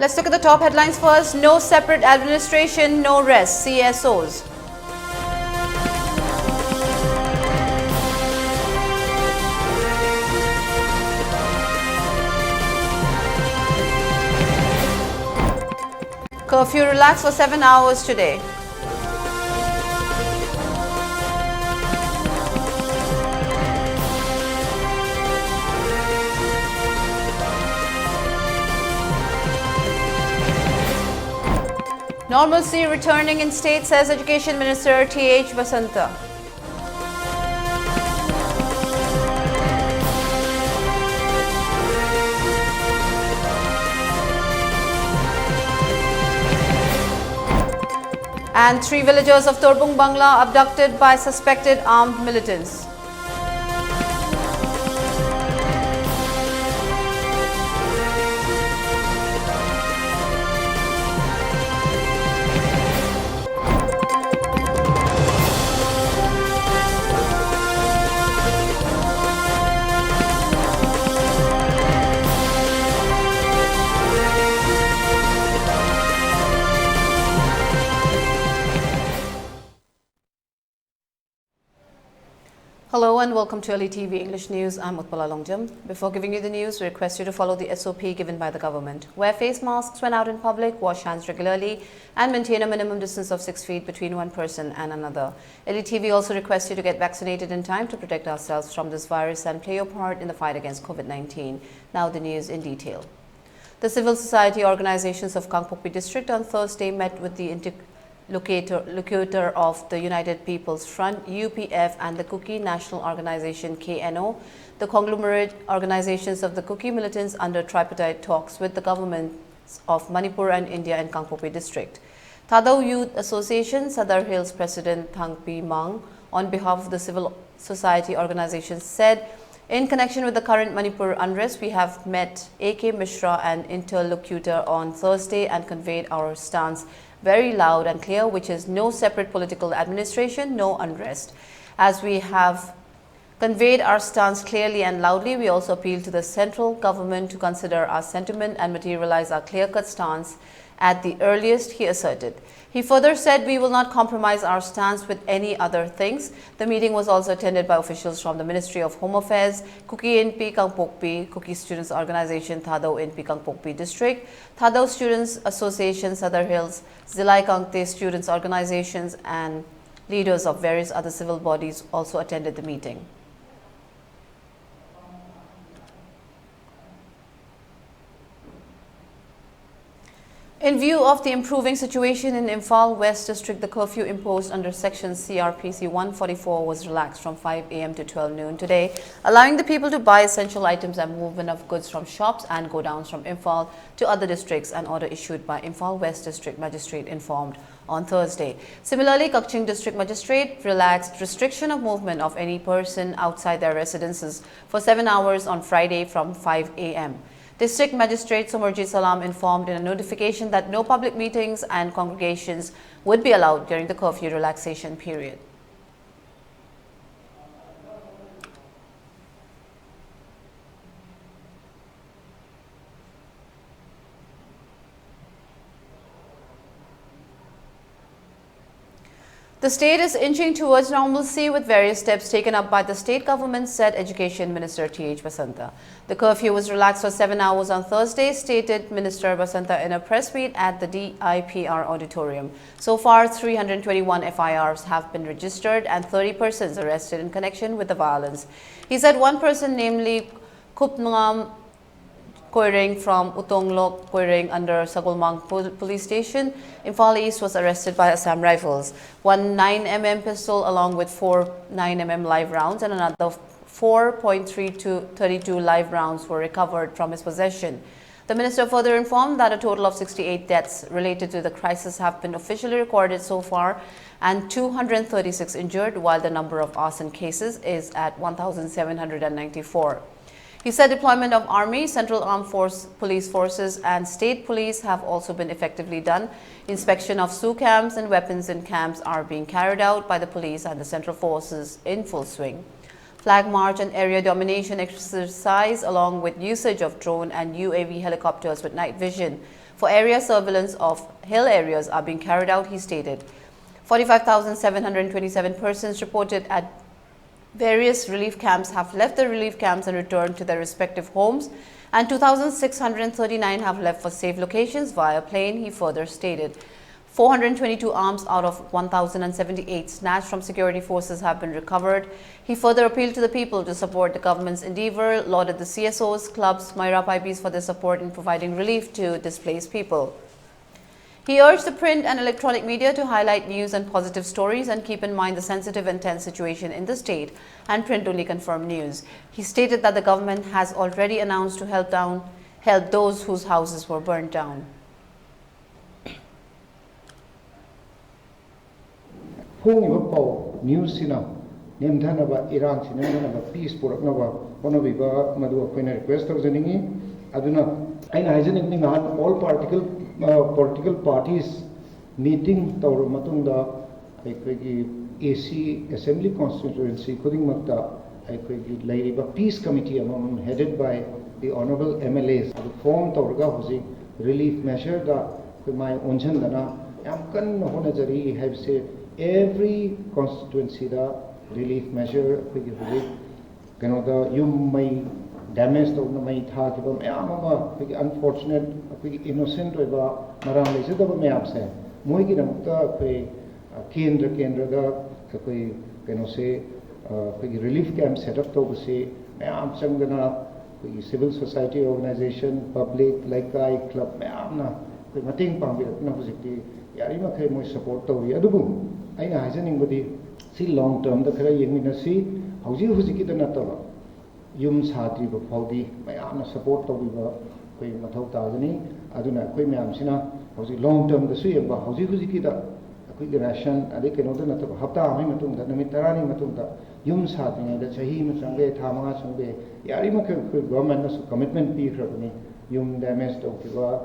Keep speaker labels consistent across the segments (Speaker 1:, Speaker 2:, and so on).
Speaker 1: Let's look at the top headlines first. No separate administration, no rest, CSOs. Curfew relaxed for 7 hours today. Normalcy returning in state, says Education Minister T.H. Basanta. And 3 villagers of Torbung Bangla abducted by suspected armed militants. Hello and welcome to ELITETV English News. I'm Utpala. Before giving you the news, we request you to follow the SOP given by the government. Wear face masks when out in public, wash hands regularly, and maintain a minimum distance of 6 feet between one person and another. ELITETV also requests you to get vaccinated in time to protect ourselves from this virus and play your part in the fight against COVID-19. Now the news in detail. The civil society organizations of Kangpokpi district on Thursday met with the interlocutor of the United People's Front, UPF, and the Kuki National Organization, KNO, the conglomerate organizations of the Kuki militants under tripartite talks with the governments of Manipur and India in Kangpokpi district. Thadao Youth Association, Sadar Hills President Thangpi Mang, on behalf of the civil society organizations, said, in connection with the current Manipur unrest, we have met A.K. Mishra, an interlocutor, on Thursday and conveyed our stance very loud and clear, which is no separate political administration, no unrest. As we have conveyed our stance clearly and loudly, we also appeal to the central government to consider our sentiment and materialize our clear-cut stance at the earliest, he asserted. He further said, we will not compromise our stance with any other things. The meeting was also attended by officials from the Ministry of Home Affairs, Kuki NP Kangpokpi, Kuki Students Organization, Thadao NP Kangpokpi District, Thadao Students Association, Sadar Hills, Zilai Kangte Students Organizations, and leaders of various other civil bodies also attended the meeting. In view of the improving situation in Imphal West District, the curfew imposed under Section CRPC 144 was relaxed from 5 a.m. to 12 noon today, allowing the people to buy essential items and movement of goods from shops and go-downs from Imphal to other districts, an order issued by Imphal West District Magistrate informed on Thursday. Similarly, Kakching District Magistrate relaxed restriction of movement of any person outside their residences for 7 hours on Friday from 5 a.m. District Magistrate Sumarjit Salam informed in a notification that no public meetings and congregations would be allowed during the curfew relaxation period. The state is inching towards normalcy with various steps taken up by the state government, said Education Minister T.H. Basanta. The curfew was relaxed for 7 hours on Thursday, stated Minister Basanta in a press meet at the DIPR auditorium. So far, 321 FIRs have been registered and 30 persons arrested in connection with the violence. He said one person, namely Kupngam Koireng from Utonglok Koireng under Sagulmang Police Station, Imphal East, was arrested by Assam Rifles. One 9mm pistol along with 4 9mm live rounds and another 4.32 live rounds were recovered from his possession. The minister further informed that a total of 68 deaths related to the crisis have been officially recorded so far and 236 injured, while the number of arson cases is at 1,794. He said deployment of Army, Central Armed Police Forces and State Police have also been effectively done. Inspection of SU camps and weapons in camps are being carried out by the police and the Central Forces in full swing. Flag march and area domination exercise along with usage of drone and UAV helicopters with night vision for area surveillance of hill areas are being carried out, he stated. 45,727 persons reported at various relief camps have left the relief camps and returned to their respective homes, and 2,639 have left for safe locations via plane, he further stated. 422 arms out of 1,078 snatched from security forces have been recovered. He further appealed to the people to support the government's endeavor, lauded the CSOs, clubs, Maira IPs for their support in providing relief to displaced people. He urged the print and electronic media to highlight news and positive stories and keep in mind the sensitive and tense situation in the state and print only confirmed news. He stated that the government has already announced to help those whose houses were burnt down.
Speaker 2: News Nemdhanaba Iran Sinanaba peace Puraknava, one of Viva Madu request of Zaningi, Aduna, and Hygienic all political parties meeting Taur Matunda, AC Assembly Constituency, Kudingmata, Laiba Peace Committee headed by the Honorable MLAs, the form Taurga Husi relief measure the my Unchandana, Yamkan Honajari have said every constituency the relief measure you may damage the may unfortunate innocent Maram Mayapse Moigi relief camp set up to say civil society organization, public, like club, Mating Pambi, Yarima support to Aina Hazaning Budi, see long term the Kara Yaminasi, Hausi Husiki the Natava, Yums Hati Bafaldi, Mayana support of Matau Tazani, Aduna Quimiamsina, Hausi long term the Suyaba, Hausi Husiki the quick ration, Adekano Natava, Hapta Himatunda, Namitarani Matunda, Yums Hati, the Chahim Sange, Tama Sange, Yarima government commitment P. Yum damage of Kiva,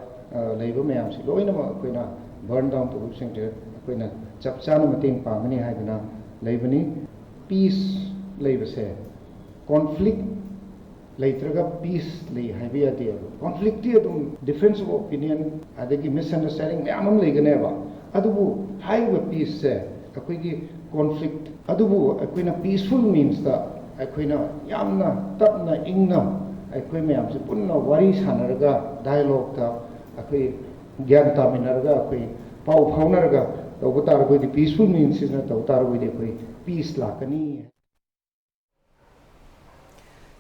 Speaker 2: labor mayamsi, Loinama Quina, burn down to Wishington, Quina. Chapchana Mating Pamani Hagana, Labani, peace labor say, conflict later peace lay heavy idea. Conflict difference of opinion, Adaki misunderstanding, Yamam Leganeva, Adubu, high peace say, Aquigi conflict, Adubu, Aquina peaceful means the Aquina Yamna, Tapna, Ingna, Aquimiam, Sipuna, Waris Hanaraga, dialogue, Aqui Gyanta Minaraga, Aqui Pau Paunaraga. The peaceful means is not the peace lakani.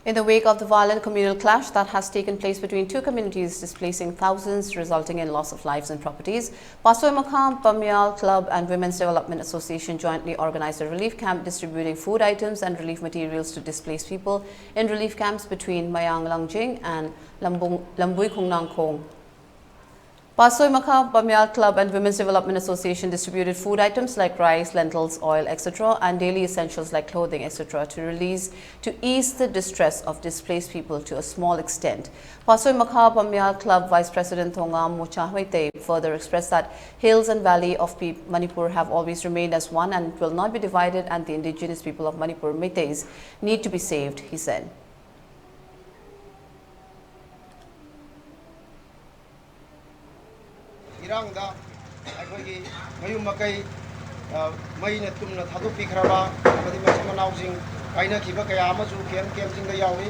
Speaker 1: In the wake of the violent communal clash that has taken place between two communities, displacing thousands, resulting in loss of lives and properties, Pasoi Makam, Pamyal Club and Women's Development Association jointly organized a relief camp distributing food items and relief materials to displaced people in relief camps between Mayang Langjing and Lambui Kungnang Kong. Pasoi Makha, Pamyal Club and Women's Development Association distributed food items like rice, lentils, oil, etc. and daily essentials like clothing, etc. to ease the distress of displaced people to a small extent. Pasoi Makha, Pamyal Club Vice President Thongam Mochahwaite further expressed that hills and valley of Manipur have always remained as one and will not be divided, and the indigenous people of Manipur, Meiteis, need to be saved, he said.
Speaker 3: Irangda, Akogi, Mayum Makai, Mayna Tumna Tadu Pikraba, Amadi Masamanazing, Kaina Kibaka Yamazu, Kemsing the Yawi,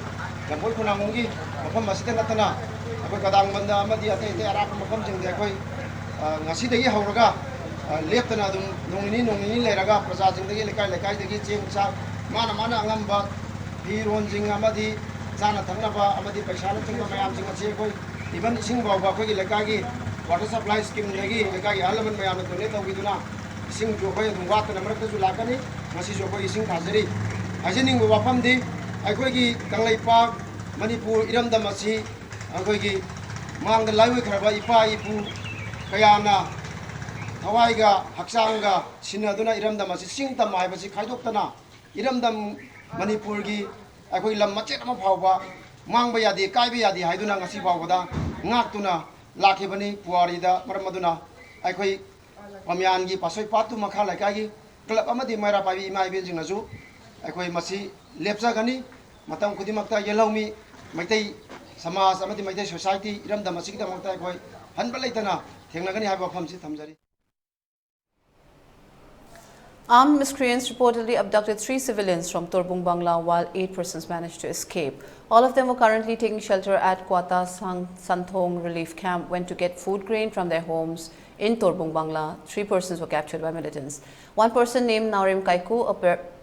Speaker 3: Namulkunamungi, Mapam Masitanatana, Abakadang Manda, Amadi, Arab Makamsing, the Akoi, Nasida Yahoraga, Leptanadum, Nomini, Leraga, Prasazing the Yelika, the Gitching, Mana Angamba, Pironzing Amadi, Sana Tanaba, Amadi Pashana, Mayam, even Singwa, Bakagi, Lekagi. Water supply scheme lagi, lekai alaman mayam itu ni tahu gitu na, ising jokoy itu water nama mereka sulakan ni, masih jokoy ising hazari, aja nih gua paham di, aku lagi kanglai park, Manipur iram dah masih, aku lagi mang dah lalu keraba ipa ipu, kaya na, Hawaii ga, haksang ga, sini tu na iram dah masih sing tam mahal masih kaidok tanah, iram dah Manipur gi, aku ilam macet nama bawa, mang bayadi, kai bayadi, hai tu na ngasih bawa dah, ngak tu na. Lakibani Puarida Maramaduna, Akoi Pamyangi, Pasoi Patu Makala Kagi, Club Amadi Mara Pavi, my building Nazu, Akoi Masi, Lepsagani, Matam Kudimakta, Yellow Me, Maite, Samas, Amadi Maite Society, Ram the Masika Matai, hanba leitana thengnagani haiba wafamsi thamjari.
Speaker 1: Armed miscreants reportedly abducted 3 civilians from Torbung Bangla while 8 persons managed to escape. All of them were currently taking shelter at Kwata Santhong Relief Camp when to get food grain from their homes in Torbung Bangla. 3 persons were captured by militants. One person named Naurim Kaiku,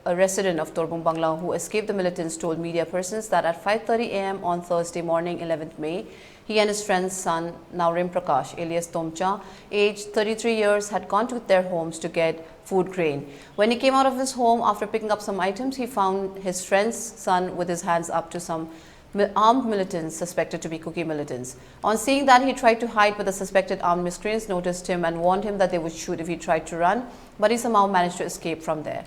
Speaker 1: a resident of Torbung Bangla who escaped the militants, told media persons that at 5:30 a.m. on Thursday morning, 11th May, he and his friend's son, Naurim Prakash, alias Tomcha, aged 33 years, had gone to their homes to get food grain. When he came out of his home after picking up some items, he found his friend's son with his hands up to some armed militants suspected to be Kuki militants. On seeing that, he tried to hide, but the suspected armed miscreants noticed him and warned him that they would shoot if he tried to run, but he somehow managed to escape from there.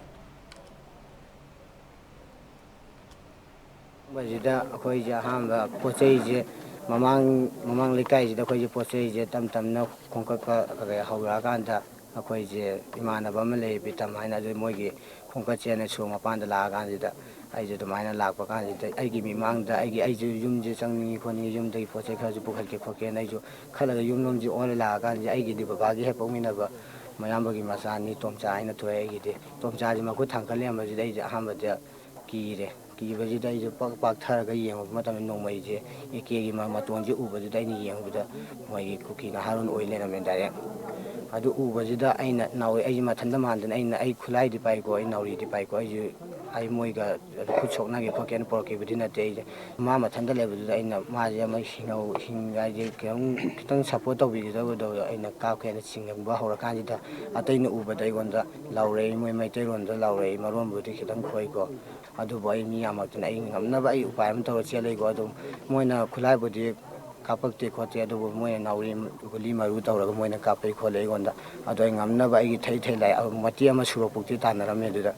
Speaker 4: Mamang likai da khoi poche je tam tam na khongka ka haura kan da khoi je imana ba male bitam haina je moigi khongka chene su ma pan da la kan da ai je maina lak pa kan da ai gi mi mang da ai ju yum je changni khoni yum dai poche kha ju bukhal ke khoke nai ju khala ga yum nom ji on la kan je ai gi di ba gi he pongmina ba mayam ba gi masa ni tomcha aina thoi ai gi de tomcha ji ma khu thang khale ma ji dai ja ham ba ja ki re Bajida is a park Targa of Matam no Maje, Eki Matonji Uber the dining with the my cooking a Haron oil and direct. I do Ubajida ain't now a Matandaman and ain't I collide by go in now read by go. I moiga put so nugget pocket and porky within a day. Mamma Tanda level in a Maja Machino, Hing, don't support of it over in a cow can sing and Bahora candida. I think Uber they want the Laure, my material on the Laure, Maron boutique and Koiko. I do buy me a mountain. I'm never a payment or a chili go. Moina Kulabudi, Capak take what the other woman now in Lima root or a Moina Cape colleague on the other. I'm never a tate like Matia Masuro Putita and Rameda.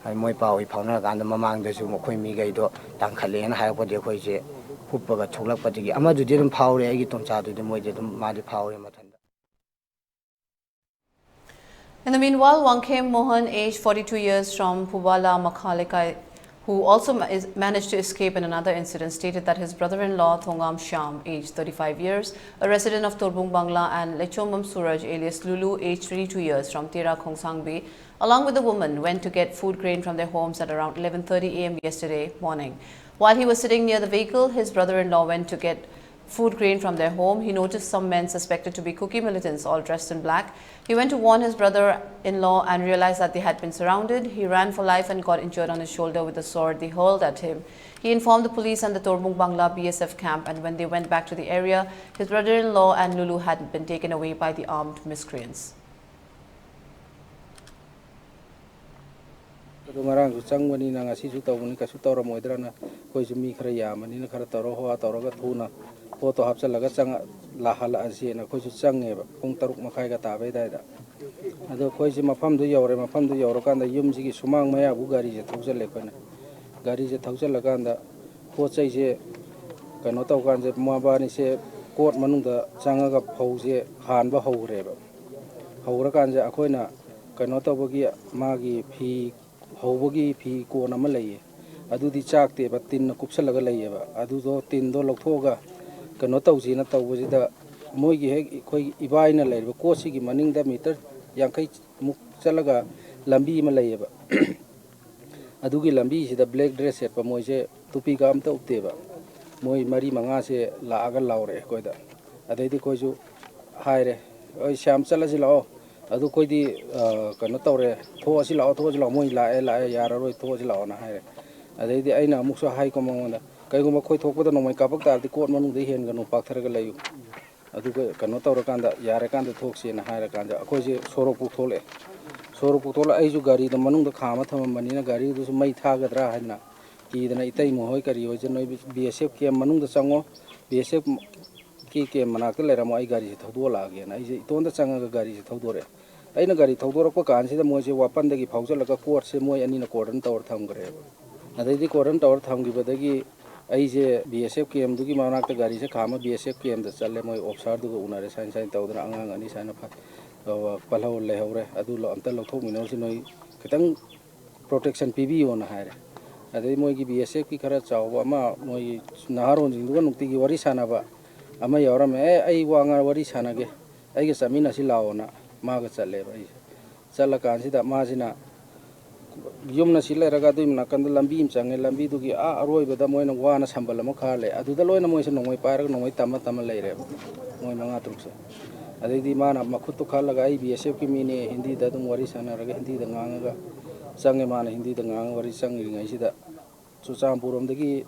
Speaker 4: I'm my power, Pona, and the Mamang the Zumokoi Gaido, Dankale and Hypo de Koje, Hooper, Tulapati. Amadu didn't power a giton child to the Moja, Madi power in Matanda.
Speaker 1: In the meanwhile, Wangkem Mohan, aged 42 years from Pubala, Makhalikai, who also managed to escape in another incident, stated that his brother-in-law, Thongam Sham, aged 35 years, a resident of Torbung Bangla, and Lechomam Suraj, alias Lulu, aged 22 years, from Tira Khongsangbi, along with the woman, went to get food grain from their homes at around 11:30 a.m. yesterday morning. While he was sitting near the vehicle, his brother-in-law went to get food grain from their home. He noticed some men suspected to be Kuki militants, all dressed in black. He went to warn his brother-in-law and realized that they had been surrounded. He ran for life and got injured on his shoulder with the sword they hurled at him. He informed the police and the Torbung Bangla BSF camp, and when they went back to the area, his brother-in-law and Lulu had been taken away by the armed miscreants.
Speaker 5: Ngarang chang wani na ngasi su taw ni ka su taw ra moidra na koi su mi khara ya mani na khara taro ho taro ga thuna photo hapsa laga chang la hala asi na koi su chang e pung taruk makhai ga ta bai dai da ado koi su mafam du yore kan da yum ji gi sumang maya bu gari je thauja le kona gari je thauja la kan da po chai je kano taw kan je ma ba ni se kot manung da changa ga phau je han ba ho re ba ho ra kan je akoi na kano taw ba gi ma gi phi Hobagi P. Konamalay, Adu the Chak, but tin Kupsalagalay, Adu tin do Lotoga, Kanotauzi, Nata was the Mogi Ivina lay, Kosi, Manning the meter, Yankai Muksalaga, Lambi Malay, Adugi Lambi, the black dress at Pamoje, Tupigam Teva, Moi Marie Mangase, La Aga Laure, Koida, Adedi Koju, Hire, Sham Salazilo. Adu koi di kana tawre tho sila moi la yara roi tho sila na hai adai di aina mukso hai ko mangona kai go khoi thok da no mai kapak tar di kot manu de hen ganu pak thar ga layu adu kana tawre kan da yara kan da thok si na hai kan da khoi je soro pu thole ai ju gari da manu da khama thama mani na gari du mai tha ga dra hai na ki da na itai mo hoi kari ho je noi BSF ke manu da chango BSF ke manak le ra mo ai gari thodo la ge na ai je ton da changa ga gari thodore ai na gari thodor ko kan se da mo je wapan da gi phauja la ka court se mo ani na cordon tower tham gre adai di cordon tower tham gi badagi ai je BSF KM du gi manak ta gari se khama BSF KM da challe mo officer du ko unare sain tawdra angang ani sain pha palhaw le hore adu lo amta lo thok mi no se noi kitang protection PB on haire adai mo gi BSF ki khara chaw ma mo naharon jing du nukti gi wari sana ba ama yaurame ai wanga wari sanage ai ge samina si laona ma ga challe bai chala kan sida ma sina yumna sila raga du na kan lambi im change lambi du gi a aroi bada moina wana sambal ma khale adu da loina moisa nongoi parak nongoi tama tama leire moi manga trukse adi di mana makhutu khala ga ai bsf ki mine hindi da dum wari sana raga hindi da nganga ga change mana hindi da nganga wari change ngai sida chuchampurom dagi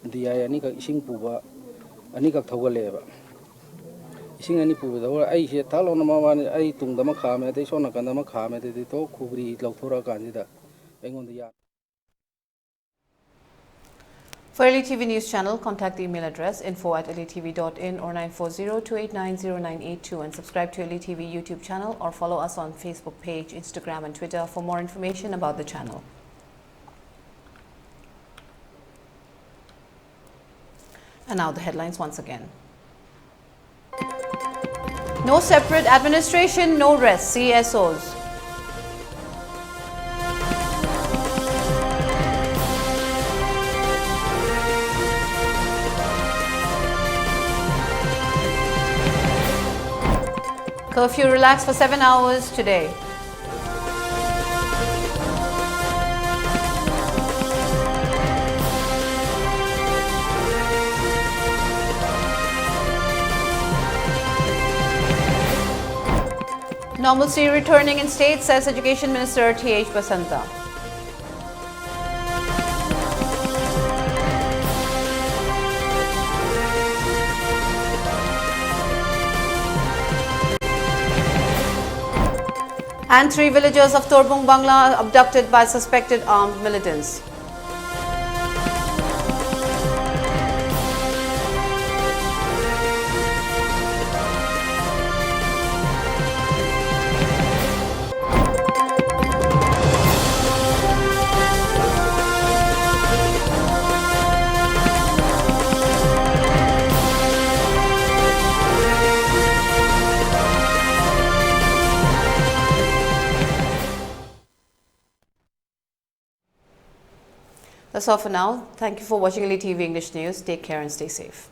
Speaker 5: diai ani ka ising puba ani ka thogale ba ising ani puba da ai he thalo na ma ai tung da ma khame dei sona kan da ma khame dei to khubri lauthora kan sida
Speaker 1: For ELITETV News Channel, contact the email address info@elitv.in or 9402890982 and subscribe to ELITETV YouTube channel or follow us on Facebook page, Instagram and Twitter for more information about the channel. And now the headlines once again. No separate administration, no rest, CSOs. Curfew relaxed for 7 hours today. Normalcy returning in states, says Education Minister T.H. Basanta. And 3 villagers of Torbung, Bangla abducted by suspected armed militants. That's all for now. Thank you for watching ELITETV English News. Take care and stay safe.